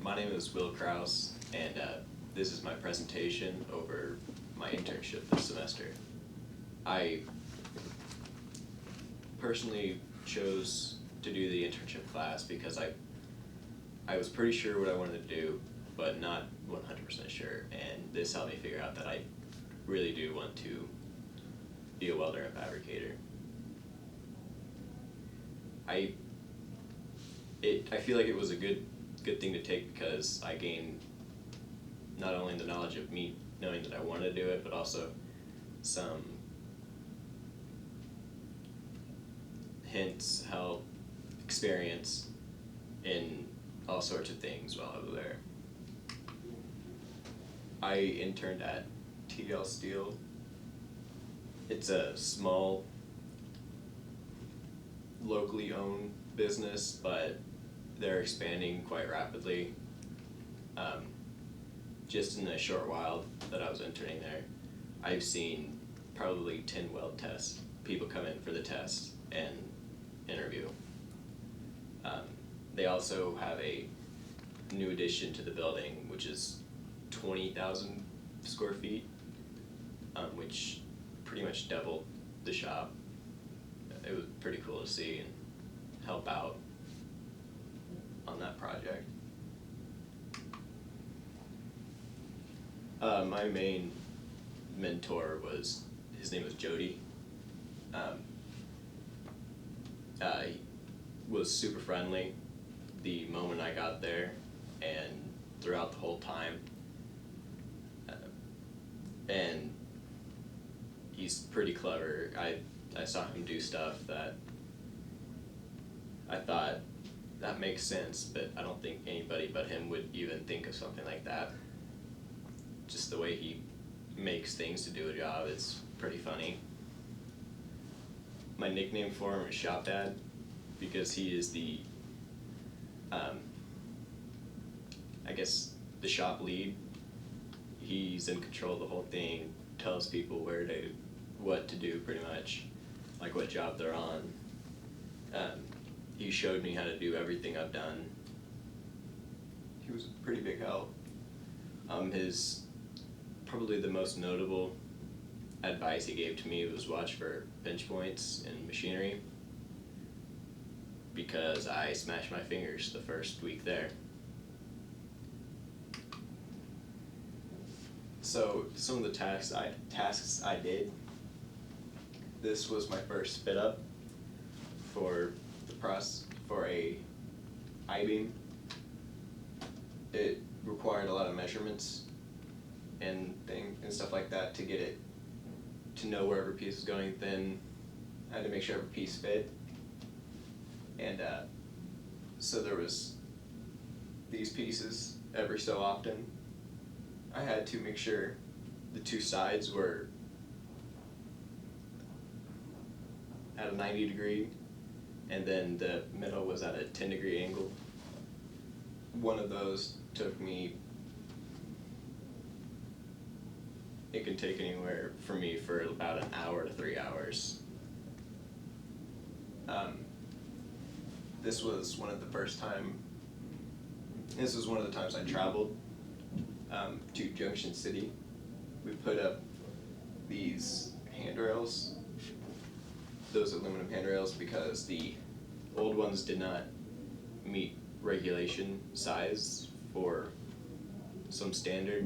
My name is Will Kraus, and this is my presentation over my internship this semester. I personally chose to do the internship class because I was pretty sure what I wanted to do, but not 100% sure, and this helped me figure out that I really do want to be a welder and fabricator. I feel like it was a good thing to take because I gained not only the knowledge of me knowing that I wanted to do it, but also some hints, help, experience in all sorts of things while I was there. I interned at TL Steel. It's a small, locally owned business, but they're expanding quite rapidly. Just in the short while that I was interning there, I've seen probably 10 weld tests, people come in for the test and interview. They also have a new addition to the building, which is 20,000 square feet, which pretty much doubled the shop. It was pretty cool to see and help out on that project. My main mentor his name was Jody. He was super friendly the moment I got there and throughout the whole time. And he's pretty clever. I saw him do stuff that I thought that makes sense, but I don't think anybody but him would even think of something like that. Just the way he makes things to do a job, it's pretty funny. My nickname for him is Shop Dad because he is the, I guess, the shop lead. He's in control of the whole thing, tells people what to do pretty much, like what job they're on. He showed me how to do everything I've done. He was a pretty big help. His probably the most notable advice he gave to me was watch for pinch points in machinery because I smashed my fingers the first week there. So some of the tasks I did, this was my first fit up for a I-beam. It required a lot of measurements and stuff like that to get it to know where every piece was going. Then I had to make sure every piece fit, and so there was these pieces every so often. I had to make sure the two sides were at a 90 degree, and then the middle was at a 10-degree angle. One of those took me, it can take anywhere for me for about an hour to 3 hours. This was one of the times I traveled to Junction City. We put up these handrails, those aluminum handrails, because the old ones did not meet regulation size for some standard,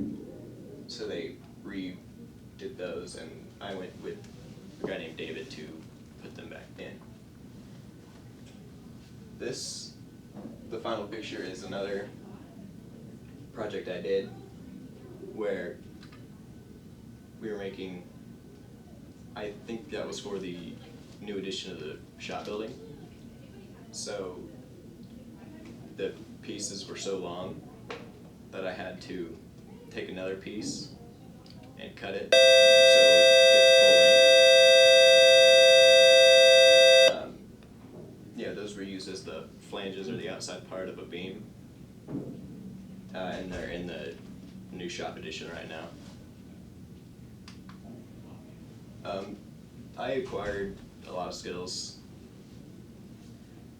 so they redid those, and I went with a guy named David to put them back in. The final picture is another project I did where we were making, I think that was for the new addition of the shop building. So the pieces were so long that I had to take another piece and cut it so it would get the full length. Those were used as the flanges or the outside part of a beam, and they're in the new shop edition right now. I acquired a lot of skills.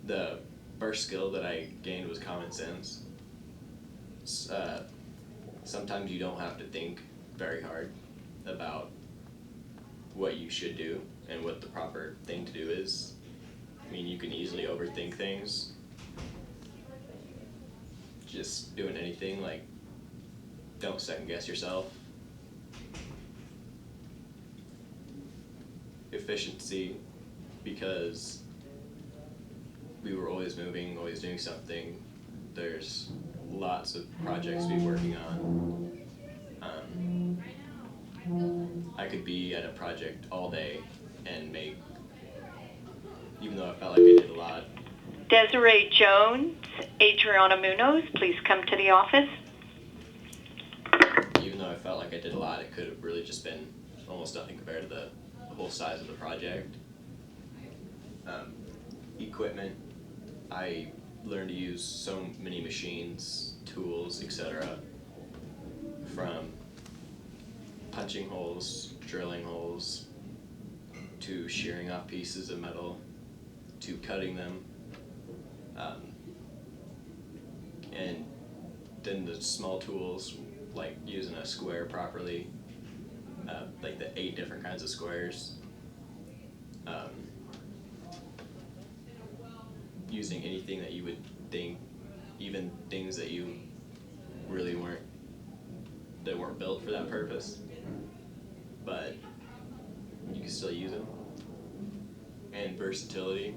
The first skill that I gained was common sense. sometimes you don't have to think very hard about what you should do and what the proper thing to do is. I mean, you can easily overthink things. Just doing anything, like, don't second guess yourself. Efficiency, because we were always moving, always doing something. There's lots of projects to be working on. I could be at a project all day and make, even though I felt like I did a lot. Desiree Jones, Adriana Munoz, please come to the office. Even though I felt like I did a lot, it could have really just been almost nothing compared to the whole size of the project. Equipment, I learned to use so many machines, tools, etc. From punching holes, drilling holes, to shearing off pieces of metal, to cutting them, and then the small tools, like using a square properly, like the 8 different kinds of squares, using anything that you would think, even things that you really weren't built for that purpose, but you can still use them. And versatility.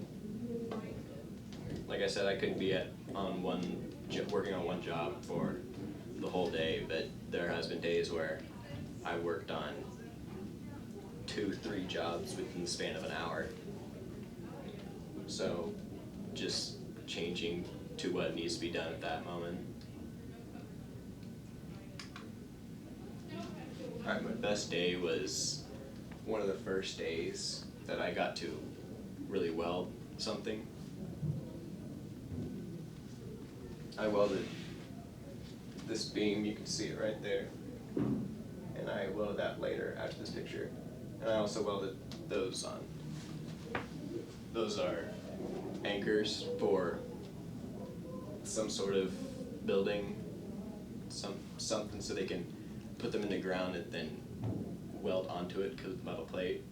Like I said, I couldn't be working on one job for the whole day, but there has been days where I worked on 2-3 jobs within the span of an hour. So just changing to what needs to be done at that moment. Alright, my best day was one of the first days that I got to really weld something. I welded this beam, you can see it right there, and I welded that later after this picture. And I also welded those on. Those are anchors for some sort of building, something so they can put them in the ground and then weld onto it because of the metal plate.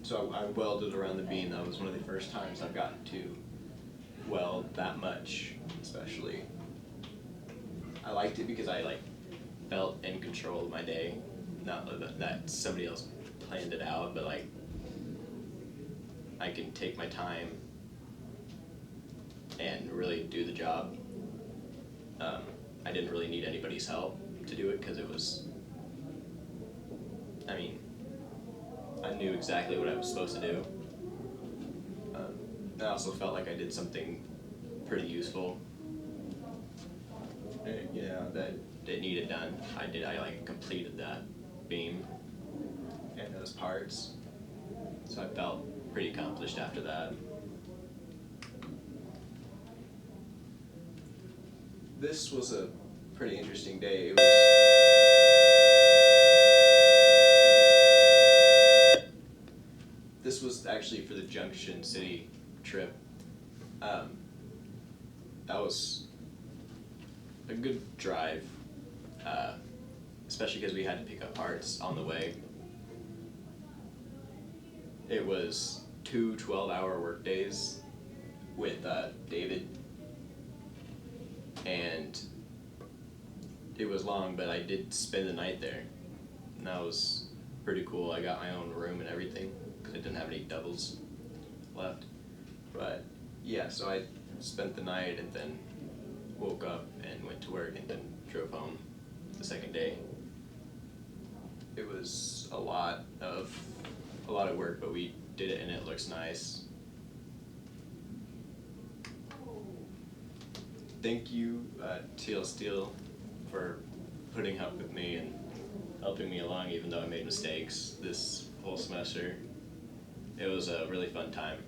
So I welded around the beam. That was one of the first times I've gotten to weld that much, especially. I liked it because I felt in control of my day. Not that somebody else planned it out, but I can take my time and really do the job. I didn't really need anybody's help to do it because it was, I knew exactly what I was supposed to do. I also felt like I did something pretty useful, that it needed done. I completed that beam and those parts, so I felt pretty accomplished after that. This was a pretty interesting day. This was actually for the Junction City trip. That was a good drive, especially because we had to pick up parts on the way. It was 2 12-hour work days with David, and it was long, but I did spend the night there, and that was pretty cool. I got my own room and everything because I didn't have any doubles left. But yeah, so I spent the night and then woke up and went to work and then drove home the second day. It was a lot of work, but we did it and it looks nice. Thank you, TL Steel, for putting up with me and helping me along even though I made mistakes this whole semester. It was a really fun time.